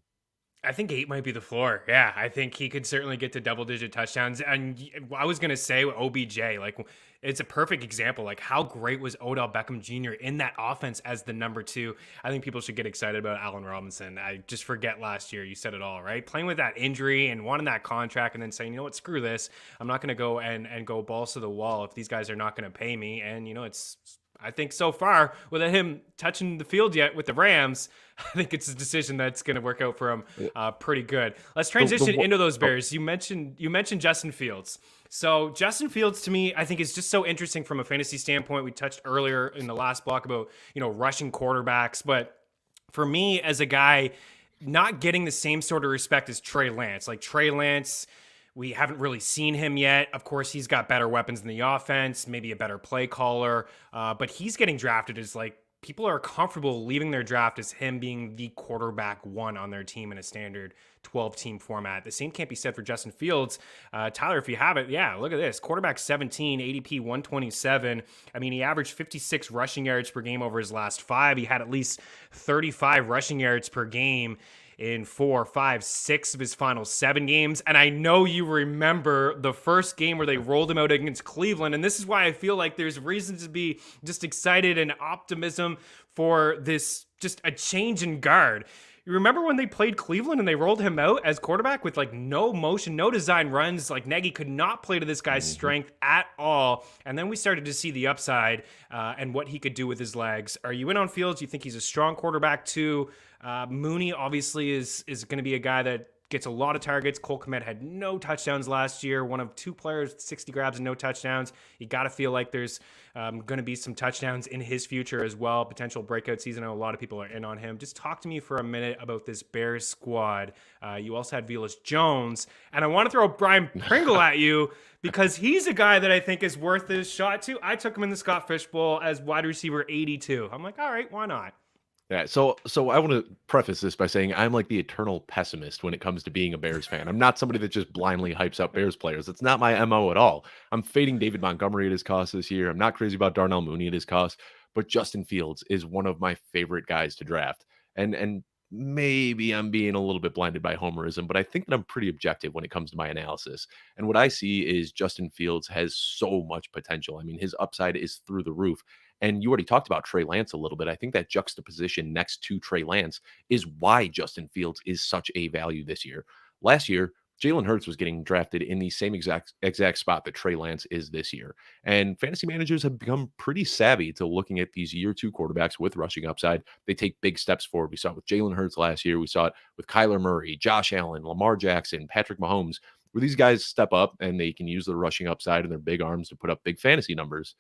I think 8 might be the floor. Yeah, I think he could certainly get to double-digit touchdowns. And I was going to say OBJ, like, it's a perfect example. Like, how great was Odell Beckham Jr. in that offense as the number 2? I think people should get excited about Allen Robinson. I just forget last year. You said it all, right? Playing with that injury and wanting that contract and then saying, you know what, screw this. I'm not going to go and go balls to the wall if these guys are not going to pay me. And, you know, I think so far, without him touching the field yet with the Rams, I think it's a decision that's going to work out for him pretty good. Let's transition into those Bears. You mentioned Justin Fields. So Justin Fields, to me, I think is just so interesting from a fantasy standpoint. We touched earlier in the last block about, you know, rushing quarterbacks. But for me, as a guy not getting the same sort of respect as Trey Lance, like Trey Lance, we haven't really seen him yet. Of course, he's got better weapons in the offense, maybe a better play caller, but he's getting drafted as like people are comfortable leaving their draft as him being the quarterback 1 on their team in a standard 12-team format. The same can't be said for Justin Fields. Tyler, if you have it, yeah, look at this. Quarterback 17, ADP 127. I mean, he averaged 56 rushing yards per game over his last 5. He had at least 35 rushing yards per game in 4, 5, 6 of his final 7 games. And I know you remember the first game where they rolled him out against Cleveland. And this is why I feel like there's reason to be just excited and optimism for this, just a change in guard. You remember when they played Cleveland and they rolled him out as quarterback with like no motion, no design runs? Like Nagy could not play to this guy's strength at all. And then we started to see the upside and what he could do with his legs. Are you in on Fields? Do you think he's a strong quarterback too? Mooney obviously is going to be a guy that gets a lot of targets. Kmet had no touchdowns last year. One of 2 players, 60 grabs and no touchdowns. You got to feel like there's going to be some touchdowns in his future as well. Potential breakout season. I know a lot of people are in on him. Just talk to me for a minute about this Bears squad. You also had Velus Jones. And I want to throw Brian Pringle at you because he's a guy that I think is worth his shot too. I took him in the Scott Fish Bowl as wide receiver 82. I'm like, all right, why not? Yeah, so I want to preface this by saying I'm like the eternal pessimist when it comes to being a Bears fan. I'm not somebody that just blindly hypes up Bears players. It's not my MO at all. I'm fading David Montgomery at his cost this year. I'm not crazy about Darnell Mooney at his cost, but Justin Fields is one of my favorite guys to draft. And maybe I'm being a little bit blinded by homerism, but I think that I'm pretty objective when it comes to my analysis. And what I see is Justin Fields has so much potential. I mean, his upside is through the roof. And you already talked about Trey Lance a little bit. I think that juxtaposition next to Trey Lance is why Justin Fields is such a value this year. Last year, Jalen Hurts was getting drafted in the same exact spot that Trey Lance is this year. And fantasy managers have become pretty savvy to looking at these year 2 quarterbacks with rushing upside. They take big steps forward. We saw it with Jalen Hurts last year. We saw it with Kyler Murray, Josh Allen, Lamar Jackson, Patrick Mahomes, where these guys step up and they can use the rushing upside and their big arms to put up big fantasy numbers.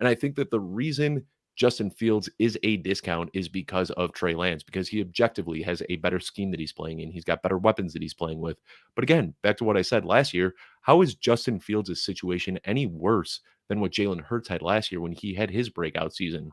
And I think that the reason Justin Fields is a discount is because of Trey Lance, because he objectively has a better scheme that he's playing in. He's got better weapons that he's playing with. But again, back to what I said last year, how is Justin Fields' situation any worse than what Jalen Hurts had last year when he had his breakout season.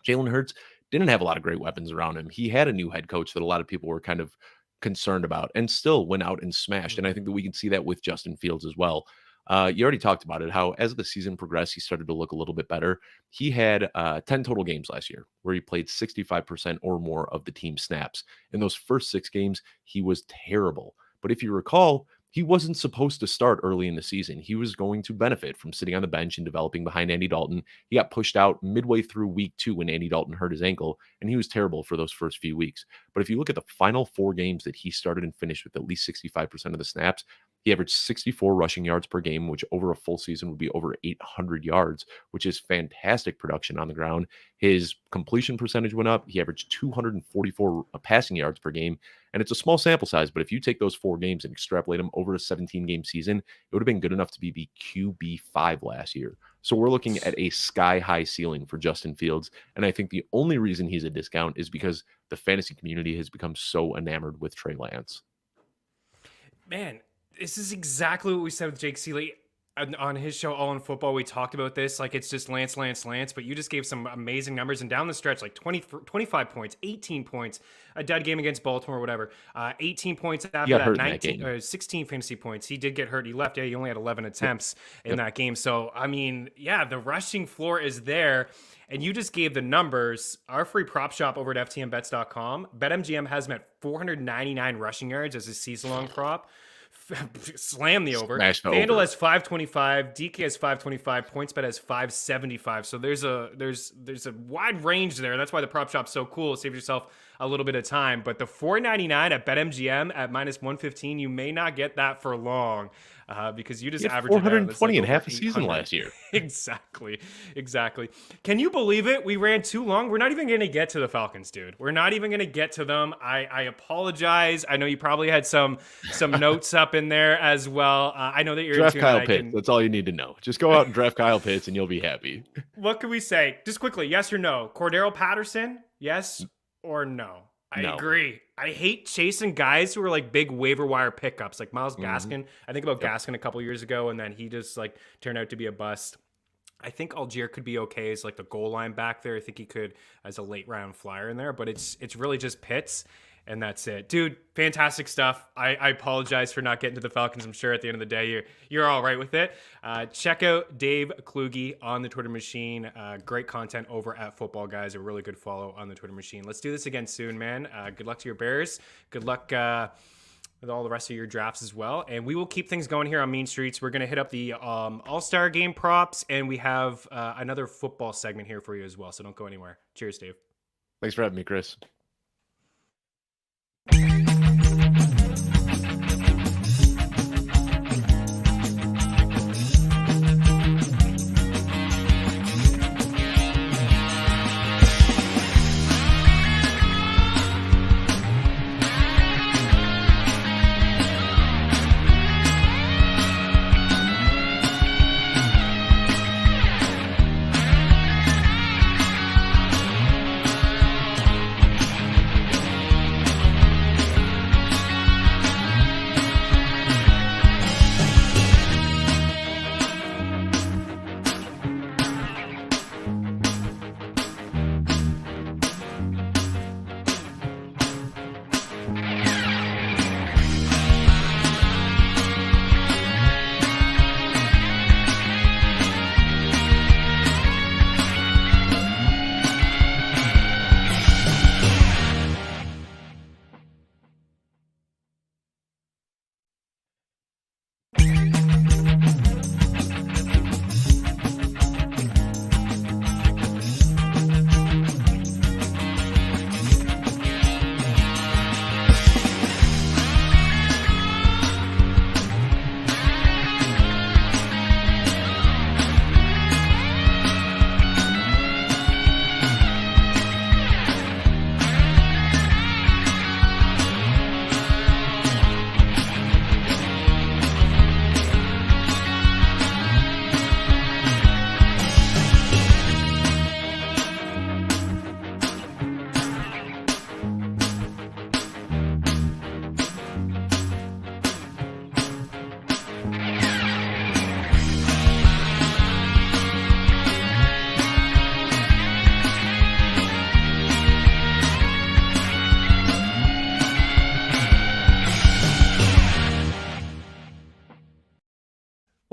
Jalen Hurts didn't have a lot of great weapons around him. He had a new head coach that a lot of people were kind of concerned about and still went out and smashed. And I think that we can see that with Justin Fields as well. You already talked about it, how as the season progressed, he started to look a little bit better. He had 10 total games last year where he played 65% or more of the team snaps. In those first 6 games, he was terrible. But if you recall, he wasn't supposed to start early in the season. He was going to benefit from sitting on the bench and developing behind Andy Dalton. He got pushed out midway through week 2 when Andy Dalton hurt his ankle, and he was terrible for those first few weeks. But if you look at the final 4 games that he started and finished with at least 65% of the snaps, he averaged 64 rushing yards per game, which over a full season would be over 800 yards, which is fantastic production on the ground. His completion percentage went up. He averaged 244 passing yards per game. And it's a small sample size, but if you take those 4 games and extrapolate them over a 17-game season, it would have been good enough to be the QB5 last year. So we're looking at a sky-high ceiling for Justin Fields. And I think the only reason he's a discount is because the fantasy community has become so enamored with Trey Lance. Man, this is exactly what we said with Jake Seeley on his show, All in Football. We talked about this, like it's just Lance, but you just gave some amazing numbers. And down the stretch, like 25 points, 18 points, a dud game against Baltimore, whatever. 18 points after that, 19, 16 fantasy points. He did get hurt. He left. Yeah, he only had 11 attempts in that game. So, I mean, yeah, the rushing floor is there. And you just gave the numbers. Our free prop shop over at ftmbets.com. BetMGM has him at 499 rushing yards as a season-long prop. Slam the over. FanDuel has 525, DK has 525, PointsBet has 575. So there's a wide range there. That's why the prop shop's so cool. Save yourself a little bit of time. But the 499 at BetMGM at minus 115, you may not get that for long. Because you just averaged 420 in half a season last year. Exactly. Can you believe it? We ran too long. We're not even going to get to the Falcons, dude. We're not even going to get to them. I apologize. I know you probably had some notes up in there as well. I know that you're draft Kyle Pitts. That's all you need to know. Just go out and draft Kyle Pitts, and you'll be happy. What can we say? Just quickly, yes or no? Cordero Patterson, yes or no? I agree. I hate chasing guys who are like big waiver wire pickups, like Myles Gaskin. I think about Gaskin a couple years ago, and then he just like turned out to be a bust. I think Algier could be okay as like the goal line back there. I think he could as a late round flyer in there, but it's really just Pitts. And that's it. Dude, fantastic stuff. I apologize for not getting to the Falcons. I'm sure at the end of the day, you're all right with it. Check out Dave Kluge on the Twitter machine. Great content over at Football Guys. A really good follow on the Twitter machine. Let's do this again soon, man. Good luck to your Bears. Good luck with all the rest of your drafts as well. And we will keep things going here on Mean Streets. We're going to hit up the All-Star Game props, and we have another football segment here for you as well. So don't go anywhere. Cheers, Dave. Thanks for having me, Chris.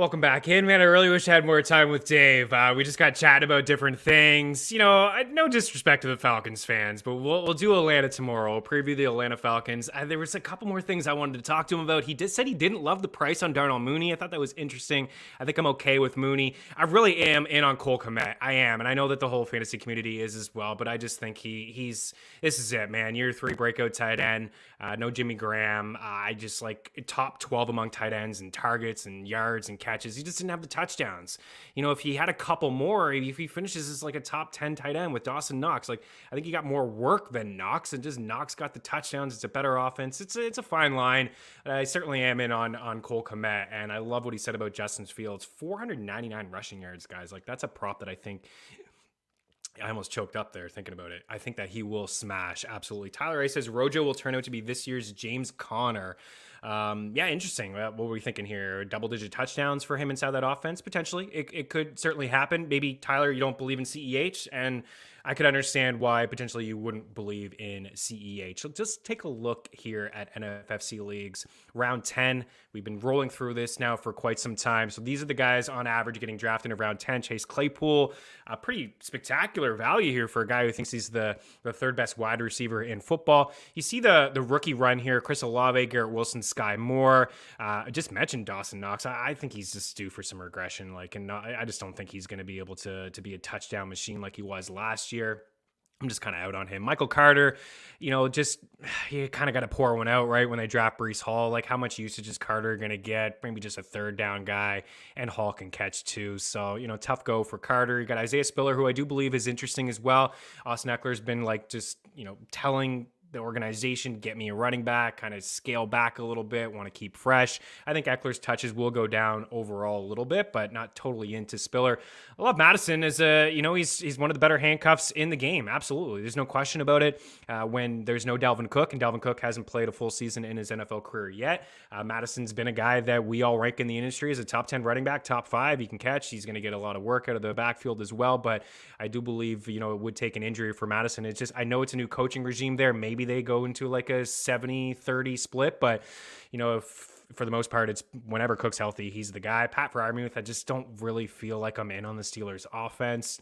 Welcome back in, man. I really wish I had more time with Dave. We just got chatting about different things. No disrespect to the Falcons fans, but we'll do Atlanta tomorrow. We'll preview the Atlanta Falcons. There was a couple more things I wanted to talk to him about. He said he didn't love the price on Darnell Mooney. I thought that was interesting. I think I'm okay with Mooney. I really am in on Cole Kmet. I am, and I know that the whole fantasy community is as well, but I just think this is it, man. Year 3 breakout tight end. No Jimmy Graham. I just like top 12 among tight ends and targets and yards and catches. He just didn't have the touchdowns. If he had a couple more, if he finishes as like a top 10 tight end with Dawson Knox, like I think he got more work than Knox, and just Knox got the touchdowns. It's a better offense. It's a fine line. I certainly am in on Cole Kmet, and I love what he said about Justin Fields. 499 rushing yards, guys. Like that's a prop that I think I almost choked up there thinking about it. I think that he will smash. Absolutely. Tyler A says Rojo will turn out to be this year's James Conner. Yeah, interesting. What were we thinking here? Double-digit touchdowns for him inside that offense? Potentially. It could certainly happen. Maybe, Tyler, you don't believe in CEH, and I could understand why potentially you wouldn't believe in CEH. So just take a look here at NFFC leagues. Round 10, we've been rolling through this now for quite some time. So these are the guys on average getting drafted in round 10. Chase Claypool, a pretty spectacular value here for a guy who thinks he's the third best wide receiver in football. You see the rookie run here, Chris Olave, Garrett Wilson, Sky Moore. I just mentioned Dawson Knox. I think he's just due for some regression. I just don't think he's going to be able to be a touchdown machine like he was last year. I'm just kind of out on him. Michael Carter, you kind of got to pour one out, right? When they draft Breece Hall, like how much usage is Carter going to get? Maybe just a third down guy, and Hall can catch too. So, tough go for Carter. You got Isaiah Spiller, who I do believe is interesting as well. Austin Eckler's been telling the organization, get me a running back, kind of scale back a little bit, want to keep fresh. I think Eckler's touches will go down overall a little bit, but not totally into Spiller. I love Madison as he's one of the better handcuffs in the game. Absolutely. There's no question about it. When there's no Dalvin Cook, and Dalvin Cook hasn't played a full season in his NFL career yet, Madison's been a guy that we all rank in the industry as a top 10 running back, top 5. He can catch. He's going to get a lot of work out of the backfield as well, but I do believe, it would take an injury for Madison. It's just, I know it's a new coaching regime there. Maybe they go into like a 70-30 split, but if for the most part it's whenever Cook's healthy, he's the guy. Pat Freiermuth, I just don't really feel like I'm in on the Steelers offense.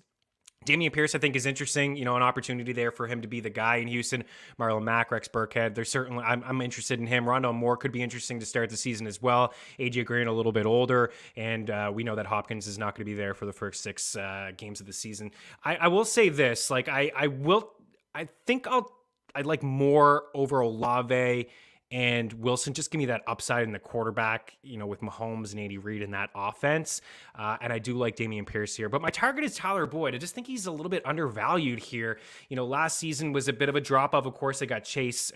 Damian Pierce, I think, is interesting. An opportunity there for him to be the guy in Houston. Marlon Mack, Rex Burkhead. There's certainly, I'm interested in him. Rondale Moore could be interesting to start the season as well. AJ Green a little bit older, and we know that Hopkins is not going to be there for the first 6 games of the season. I will say this, I'd like more over Olave and Wilson. Just give me that upside in the quarterback, with Mahomes and Andy Reid in that offense. And I do like Damian Pierce here, but my target is Tyler Boyd. I just think he's a little bit undervalued here. Last season was a bit of a drop off. Of course, they got Chase.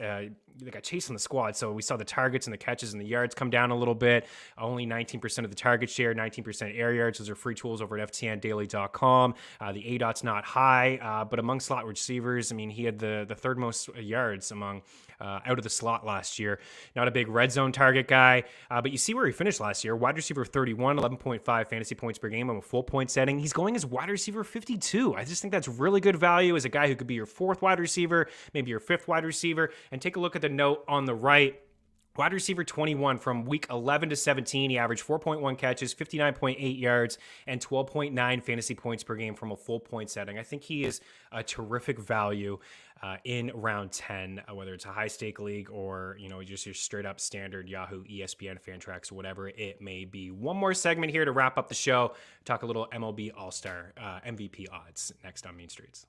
They got Chase on the squad, so we saw the targets and the catches and the yards come down a little bit. Only 19% of the target share, 19% air yards. Those are free tools over at ftndaily.com. The ADOT's not high, but among slot receivers, he had the third most yards among out of the slot last year. Not a big red zone target guy, but you see where he finished last year. Wide receiver 31, 11.5 fantasy points per game on a full point setting. He's going as wide receiver 52. I just think that's really good value as a guy who could be your 4th wide receiver, maybe your 5th wide receiver. And take a look at the note on the right. Wide receiver 21 from week 11 to 17. He averaged 4.1 catches, 59.8 yards, and 12.9 fantasy points per game from a full point setting. I think he is a terrific value in round 10, whether it's a high stake league or, just your straight up standard Yahoo, ESPN, Fantrax, whatever it may be. One more segment here to wrap up the show. Talk a little MLB All-Star MVP odds next on Mean Streets.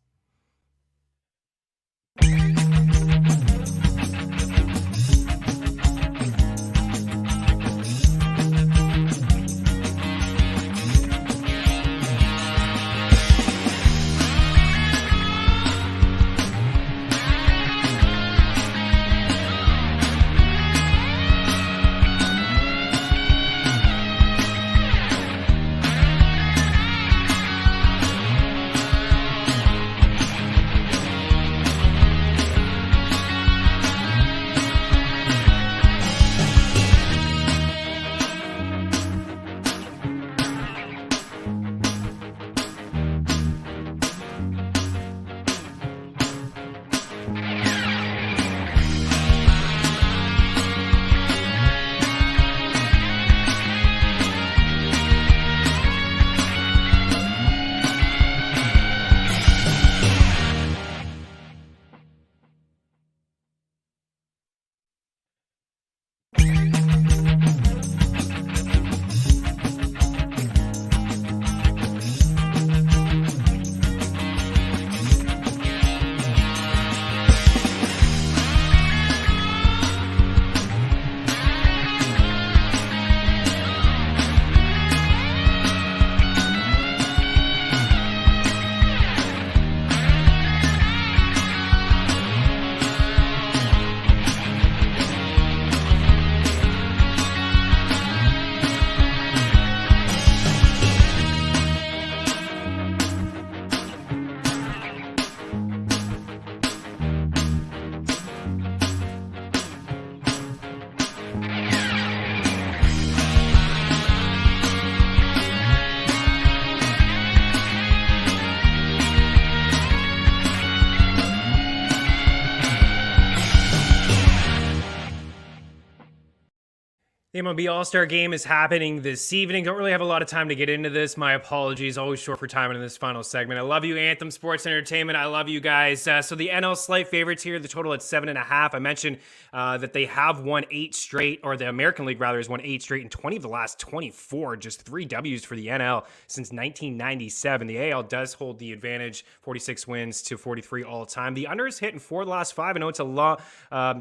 The MLB All-Star Game is happening this evening. Don't really have a lot of time to get into this. My apologies. Always short for time in this final segment. I love you, Anthem Sports Entertainment. I love you guys. So the NL slight favorites here, the total at 7.5. I mentioned that they have won 8 straight, or the American League rather has won 8 straight in 20 of the last 24. Just 3 W's for the NL since 1997. The AL does hold the advantage, 46 wins to 43 all time. The under is hitting 4 of the last 5. I know it's a low,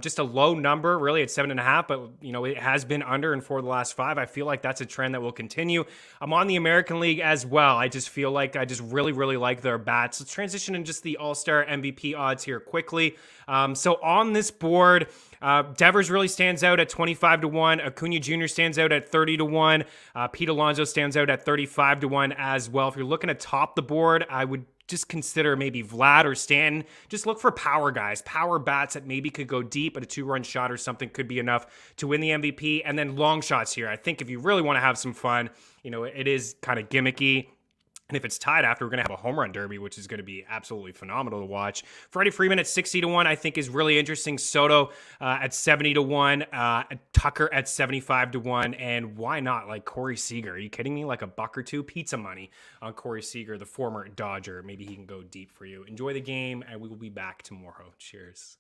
just a low number, really at 7.5, but it has been under and for the last 5. I feel like that's a trend that will continue. I'm on the American League as well. I just feel like I just really, really like their bats. Let's transition in just the All-Star MVP odds here quickly. So on this board, Devers really stands out at 25-1. Acuna Jr. stands out at 30-1. Pete Alonso stands out at 35-1 as well. If you're looking to top the board, I would just consider maybe Vlad or Stanton. Just look for power guys, power bats that maybe could go deep, but a 2-run shot or something could be enough to win the MVP. And then long shots here. I think if you really want to have some fun, it is kind of gimmicky. And if it's tied after, we're going to have a home run derby, which is going to be absolutely phenomenal to watch. Freddie Freeman at 60-1, I think is really interesting. Soto at 70-1, Tucker at 75-1, and why not like Corey Seager? Are you kidding me? Like a buck or two pizza money on Corey Seager, the former Dodger. Maybe he can go deep for you. Enjoy the game, and we will be back tomorrow. Cheers.